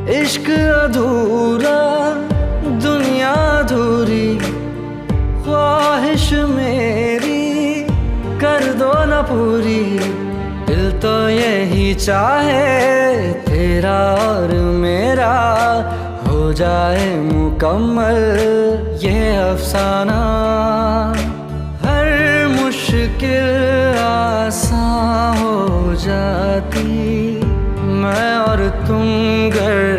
इश्क अधूरा, दुनिया अधूरी, ख्वाहिश मेरी कर दो न पूरी। दिल तो यही चाहे तेरा और मेरा हो जाए मुकम्मल ये अफसाना। हर मुश्किल आसान हो जाती मैं और तुम गर